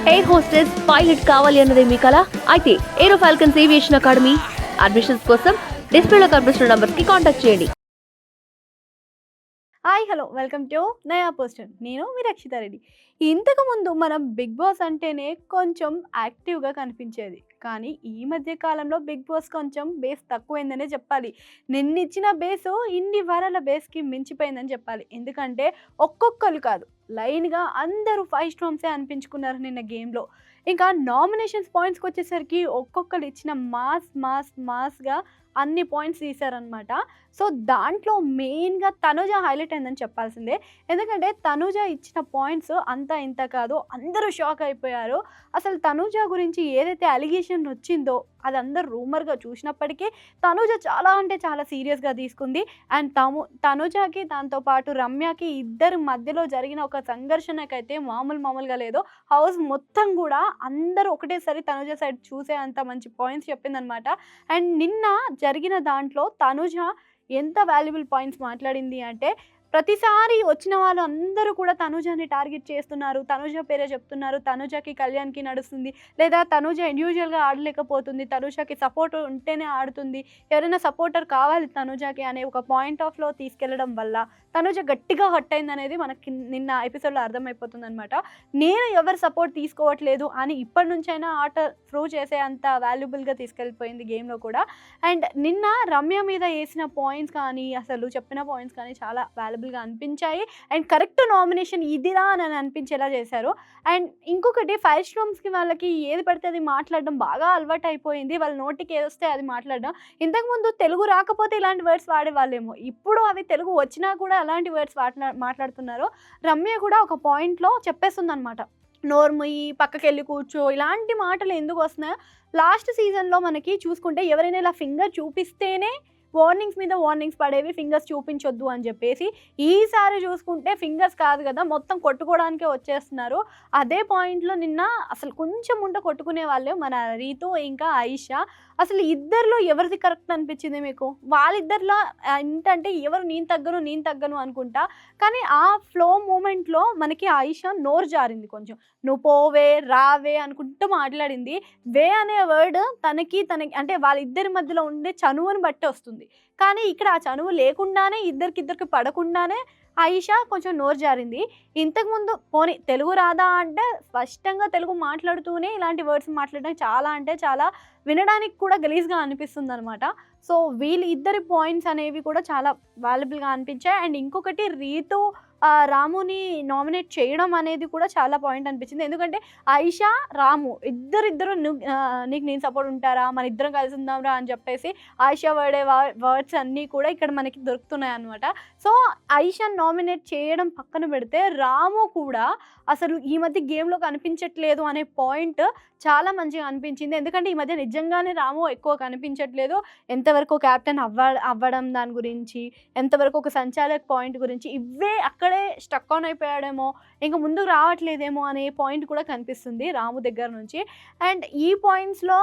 Air hostess pilot కావాలి అన్నదే మీ కల అయితే ఏరో ఫాల్కన్స్ ఏవియేషన్ అకాడమీ అడ్మిషన్స్ కోసం డిస్ప్లేలో కనిపిస్తున్న నంబర్స్ కి కాంటాక్ట్ చేయండి. హాయ్ హలో వెల్కమ్ టు నయా పోస్టర్. నేను మీ రక్షితారెడ్డి. ఇంతకుముందు మనం బిగ్ బాస్ అంటేనే కొంచెం యాక్టివ్గా కనిపించేది, కానీ ఈ మధ్య కాలంలో బిగ్ బాస్ కొంచెం బేస్ తక్కువైందనే చెప్పాలి. నిన్నిచ్చిన బేసు ఇన్ని వారాల బేస్కి మించిపోయిందని చెప్పాలి. ఎందుకంటే ఒక్కొక్కరు కాదు, లైన్గా అందరూ 5 స్టార్సే అనిపించుకున్నారు నిన్న గేమ్లో. ఇంకా నామినేషన్స్ పాయింట్స్కి వచ్చేసరికి ఒక్కొక్కరు ఇచ్చిన మాస్గా అన్ని పాయింట్స్ తీశారనమాట. సో దాంట్లో మెయిన్గా తనుజ హైలైట్ అయిందని చెప్పాల్సిందే. ఎందుకంటే తనుజ ఇచ్చిన పాయింట్స్ అంతా ఇంత కాదు, అందరూ షాక్ అయిపోయారు. అసలు తనుజ గురించి ఏదైతే అలిగేషన్ వచ్చిందో అది అందరూ రూమర్గా చూసినప్పటికీ తనుజ చాలా అంటే చాలా సీరియస్గా తీసుకుంది. అండ్ తనుజకి దాంతోపాటు రమ్యకి ఇద్దరి మధ్యలో జరిగిన ఒక సంఘర్షణకైతే మామూలుగా లేదు. హౌస్ మొత్తం కూడా అందరూ ఒకటేసారి తనుజ సైడ్ చూసే అంత మంచి పాయింట్స్ చెప్పిందనమాట. అండ్ నిన్న జరిగిన దాంట్లో తనుజ ఎంత వాల్యుబుల్ పాయింట్స్ మాట్లాడింది అంటే, ప్రతిసారి వచ్చిన వాళ్ళు అందరూ కూడా తనుజని టార్గెట్ చేస్తున్నారు, తనుజ పేరే చెప్తున్నారు, తనుజకి కళ్యాణ్కి నడుస్తుంది, లేదా తనుజ ఇండివిజువల్గా ఆడలేకపోతుంది, తనుజకి సపోర్ట్ ఉంటేనే ఆడుతుంది, ఎవరైనా సపోర్టర్ కావాలి తనుజకి అనే ఒక పాయింట్ ఆఫ్లో తీసుకెళ్లడం వల్ల తనుజ గట్టిగా హట్ అయింది అనేది మనకి నిన్న ఎపిసోడ్లో అర్థమైపోతుంది అనమాట. నేను ఎవరు సపోర్ట్ తీసుకోవట్లేదు అని ఇప్పటి నుంచైనా ఆట ప్రూవ్ చేసే అంత వాల్యుబుల్గా తీసుకెళ్ళిపోయింది గేమ్లో కూడా. అండ్ నిన్న రమ్య మీద వేసిన పాయింట్స్ కానీ, అసలు చెప్పిన పాయింట్స్ కానీ చాలా వాల్యుబుల్గా అనిపించాయి. అండ్ కరెక్ట్ నామినేషన్ ఇదిరా అని అనిపించేలా చేశారు. అండ్ ఇంకొకటి 5 స్టార్స్కి వాళ్ళకి ఏది పడితే అది మాట్లాడడం బాగా అలవాటు అయిపోయింది. వాళ్ళ నోటికి ఏది వస్తే అది మాట్లాడడం. ఇంతకుముందు తెలుగు రాకపోతే ఇలాంటి వర్డ్స్ వాడేవాళ్ళేమో, ఇప్పుడు అవి తెలుగు వచ్చినా కూడా అలాంటి వర్డ్స్ మాట్లాడుతున్నారు. రమ్య కూడా ఒక పాయింట్లో చెప్పేస్తుంది అనమాట, నోర్ముయి పక్కకెళ్ళి కూర్చో, ఇలాంటి మాటలు ఎందుకు వస్తున్నాయో. లాస్ట్ సీజన్లో మనకి చూసుకుంటే ఎవరైనా ఇలా ఫింగర్ చూపిస్తేనే వార్నింగ్స్ మీద వార్నింగ్స్ పడేవి, ఫింగర్స్ చూపించొద్దు అని చెప్పేసి. ఈసారి చూసుకుంటే ఫింగర్స్ కాదు కదా, మొత్తం కొట్టుకోవడానికే వచ్చేస్తున్నారు. అదే పాయింట్లో నిన్న అసలు కొంచెం ఉంటే కొట్టుకునే వాళ్ళే మన రీతు ఇంకా ఆయిషా. అసలు ఇద్దరిలో ఎవరిది కరెక్ట్ అనిపించింది మీకు? వాళ్ళిద్దరిలో ఏంటంటే ఎవరు నేను తగ్గను అనుకుంటా, కానీ ఆ ఫ్లో మూమెంట్లో మనకి ఆయిషా నోరు జారింది కొంచెం. నువ్వు పోవే రావే అనుకుంటూ మాట్లాడింది. వే అనే వర్డ్ తనకి అంటే వాళ్ళిద్దరి మధ్యలో ఉండే చనువుని బట్టి వస్తుంది, కానీ ఇక్కడ ఆ చనువు లేకుండానే ఇద్దరికి పడకుండానే ఆయిషా కొంచెం నోరు జారింది. ఇంతకుముందు పోనీ తెలుగు రాదా అంటే స్పష్టంగా తెలుగు మాట్లాడుతూనే ఇలాంటి వర్డ్స్ మాట్లాడడం చాలా అంటే చాలా వినడానికి కూడా గలీజ్గా అనిపిస్తుంది అనమాట. సో వీళ్ళు ఇద్దరి పాయింట్స్ అనేవి కూడా చాలా వాల్యుబుల్గా అనిపించాయి. అండ్ ఇంకొకటి రీతు రాముని నామినేట్ చేయడం అనేది కూడా చాలా పాయింట్ అనిపించింది. ఎందుకంటే ఆయిషా రాము ఇద్దరు నీకు నేను సపోర్ట్ ఉంటారా, మన ఇద్దరం కలిసి ఉందాంరా అని చెప్పేసి ఆయిషా వాడే వర్డ్స్ అన్నీ కూడా ఇక్కడ మనకి దొరుకుతున్నాయి అనమాట. సో ఆయిషా నామినేట్ చేయడం పక్కన పెడితే రాము కూడా అసలు ఈ మధ్య గేమ్లో కనిపించట్లేదు అనే పాయింట్ చాలా మంచిగా అనిపించింది. ఎందుకంటే ఈ మధ్య నిజంగానే రాము ఎక్కువ కనిపించట్లేదు. ఎంతవరకు క్యాప్టెన్ అవ్వడం దాని గురించి, ఎంతవరకు ఒక సంచాలక్ పాయింట్ గురించి, ఇవే అక్కడే స్టక్ ఆన్ అయిపోయాడేమో, ఇంకా ముందుకు రావట్లేదేమో అనే పాయింట్ కూడా కనిపిస్తుంది రాము దగ్గర నుంచి. అండ్ ఈ పాయింట్స్లో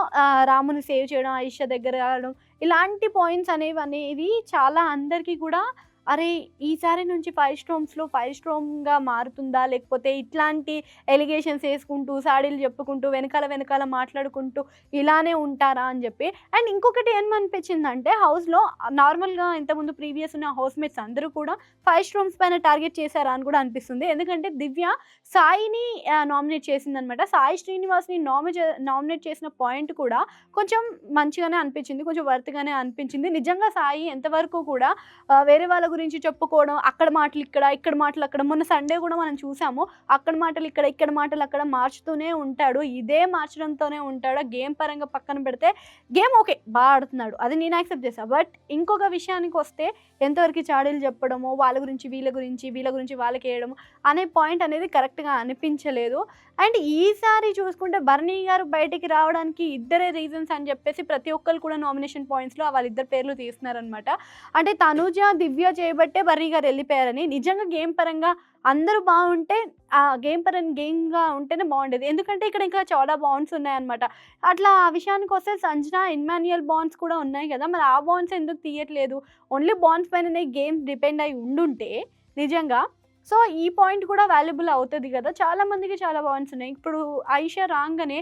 రాముని సేవ్ చేయడం, ఆయిషా దగ్గర రావడం, ఇలాంటి పాయింట్స్ అనేవి చాలా అందరికీ కూడా అరే ఈసారి నుంచి 5 స్టార్స్లో 5 స్టార్గా మారుతుందా, లేకపోతే ఇట్లాంటి ఎలిగేషన్స్ వేసుకుంటూ సాడీలు చెప్పుకుంటూ వెనకాల మాట్లాడుకుంటూ ఇలానే ఉంటారా అని చెప్పి. అండ్ ఇంకొకటి ఏమనిపించిందంటే హౌస్లో నార్మల్గా ఇంతకుముందు ప్రీవియస్ ఉన్న హౌస్మేట్స్ అందరూ కూడా 5 స్టార్స్ పైన టార్గెట్ చేశారా అని కూడా అనిపిస్తుంది. ఎందుకంటే దివ్య సాయిని నామినేట్ చేసిందనమాట. సాయి శ్రీనివాస్ని నామినేట్ చేసిన పాయింట్ కూడా కొంచెం మంచిగానే అనిపించింది, కొంచెం వర్త్గానే అనిపించింది. నిజంగా సాయి ఎంతవరకు కూడా వేరే వాళ్ళ గురించి చెప్పుకోవడం, అక్కడ మాటలు ఇక్కడ మాటలు అక్కడ, మొన్న సండే కూడా మనం చూసాము, అక్కడ మాటలు ఇక్కడ మాటలు అక్కడ మార్చుతూనే ఉంటాడు, ఇదే మార్చడంతోనే ఉంటాడు. గేమ్ పరంగా పక్కన పెడితే గేమ్ ఓకే బాగా ఆడుతున్నాడు, అది నేను యాక్సెప్ట్ చేశాను. బట్ ఇంకొక విషయానికి వస్తే ఎంతవరకు చాడీలు చెప్పడము, వీళ్ళ గురించి వాళ్ళకి వేయడము అనే పాయింట్ అనేది కరెక్ట్గా అనిపించలేదు. అండ్ ఈసారి చూసుకుంటే బర్నీ గారు బయటికి రావడానికి ఇద్దరే రీజన్స్ అని చెప్పేసి ప్రతి ఒక్కరు కూడా నామినేషన్ పాయింట్స్లో వాళ్ళిద్దరు పేర్లు తీస్తున్నారనమాట. అంటే తనుజ దివ్య చేయబట్టే బర్నీ గారు వెళ్ళిపోయారని. నిజంగా గేమ్ పరంగా అందరూ బాగుంటే ఆ గేమ్గా ఉంటేనే బాగుండేది. ఎందుకంటే ఇక్కడ ఇంకా చాలా బాండ్స్ ఉన్నాయన్నమాట. అట్లా ఆ విషయానికి వస్తే సంజన ఇమ్మాన్యుయల్ బాండ్స్ కూడా ఉన్నాయి కదా, మరి ఆ బాండ్స్ ఎందుకు తీయట్లేదు? ఓన్లీ బాండ్స్ పైననే గేమ్ డిపెండ్ అయి ఉండుంటే నిజంగా సో ఈ పాయింట్ కూడా వాల్యుబుల్ అవుతది గదా! చాలా మందికి చాలా పాయింట్స్ ఉన్నాయి. ఇప్పుడు ఆయిషా రాంగానే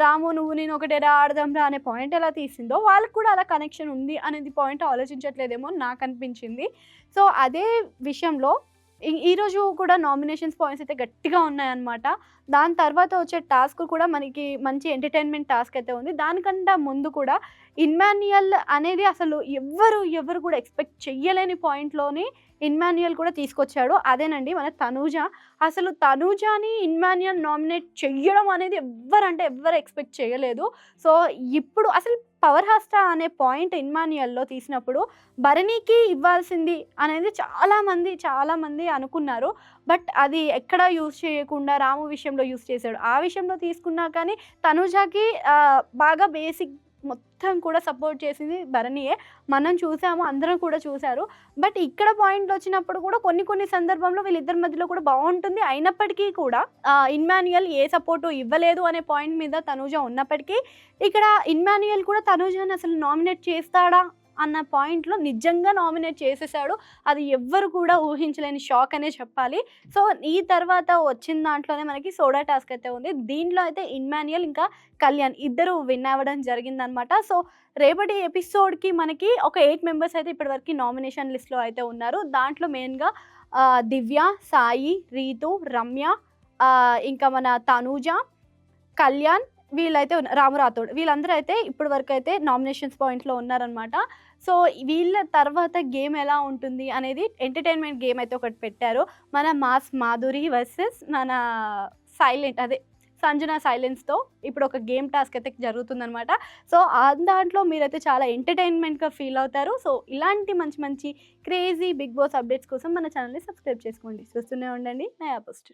రాము నువ్వు నేను ఒకటేరా ఆడదాంరా అనే పాయింట్ ఎలా తీసిందో, వాళ్ళకి కూడా అలా కనెక్షన్ ఉంది అనేది పాయింట్ ఆలోచించట్లేదేమో అని నాకనిపించింది. సో అదే విషయంలో ఈరోజు కూడా నామినేషన్స్ పాయింట్స్ అయితే గట్టిగా ఉన్నాయన్నమాట. దాని తర్వాత వచ్చే టాస్క్ కూడా మనకి మంచి ఎంటర్‌టైన్‌మెంట్ టాస్క్ అయితే ఉంది. దానికంటే ముందు కూడా ఇమ్మాన్యుయల్ అనేది అసలు ఎవ్వరు కూడా ఎక్స్‌పెక్ట్ చెయ్యలేని పాయింట్‌లోని ఇమ్మాన్యుయల్ కూడా తీసుకొచ్చాడు. అదేనండి మన తనూజ. అసలు తనూజని ఇమ్మాన్యుయల్ నామినేట్ చెయ్యడం అనేది ఎవ్వరు ఎక్స్‌పెక్ట్ చేయలేదు. సో ఇప్పుడు అసలు పవర్ హాస్టా అనే పాయింట్ ఇమ్మాన్యుయల్‌లో తీసినప్పుడు భరణికి ఇవ్వాల్సింది అనేది చాలామంది అనుకున్నారు. బట్ అది ఎక్కడ యూజ్ చేయకుండా రాము విషయంలో యూజ్ చేశాడు. ఆ విషయంలో తీసుకున్నా కానీ తనూజకి బాగా బేసిక్ మొత్తం కూడా సపోర్ట్ చేసింది భరణియే. మనం చూసాము, అందరం కూడా చూసారు. బట్ ఇక్కడ పాయింట్‌లొచ్చినప్పుడు కూడా కొన్ని సందర్భంలో వీళ్ళిద్దరి మధ్యలో కూడా బావుంటుంది. అయినప్పటికీ కూడా ఇమ్మాన్యుయల్ ఏ సపోర్టు ఇవ్వలేదు అనే పాయింట్ మీద తనూజ ఉన్నప్పటికీ, ఇక్కడ ఇమ్మాన్యుయల్ కూడా తనూజని అసలు నామినేట్ చేస్తాడా అన్న పాయింట్‌లో నిజంగా నామినేట్ చేసేసాడు. అది ఎవ్వరు కూడా ఊహించలేని షాక్ అనే చెప్పాలి. సో ఈ తర్వాత వచ్చిన దాంట్లోనే మనకి సోడా టాస్క్ అయితే ఉంది. దీంట్లో అయితే ఇమ్మాన్యుయల్ ఇంకా కళ్యాణ్ ఇద్దరు విన్ అవ్వడం జరిగిందనమాట. సో రేపటి ఎపిసోడ్‌కి మనకి ఒక 8 మెంబర్స్ అయితే ఇప్పటివరకు నామినేషన్ లిస్ట్‌లో అయితే ఉన్నారు. దాంట్లో మెయిన్‌గా దివ్య, సాయి, రీతు, రమ్య, ఇంకా మన తనూజ, కళ్యాణ్ వీళ్ళైతే రాము రాథోడ్ వీళ్ళందరూ అయితే ఇప్పటి వరకు అయితే నామినేషన్స్ పాయింట్‌లో ఉన్నారనమాట. సో వీళ్ళ తర్వాత గేమ్ ఎలా ఉంటుంది అనేది ఎంటర్‌టైన్‌మెంట్ గేమ్ అయితే ఒకటి పెట్టారు. మన మాస్ మాధురి వర్సెస్ మన సైలెంట్ అదే సంజన సైలెన్స్‌తో ఇప్పుడు ఒక గేమ్ టాస్క్ అయితే జరుగుతుందనమాట. సో దాంట్లో మీరైతే చాలా ఎంటర్‌టైన్‌మెంట్‌గా ఫీల్ అవుతారు. సో ఇలాంటి మంచి క్రేజీ బిగ్ బాస్ అప్డేట్స్ కోసం మన ఛానల్‌ని సబ్స్క్రైబ్ చేసుకోండి. చూస్తూనే ఉండండి నయా పోస్టర్.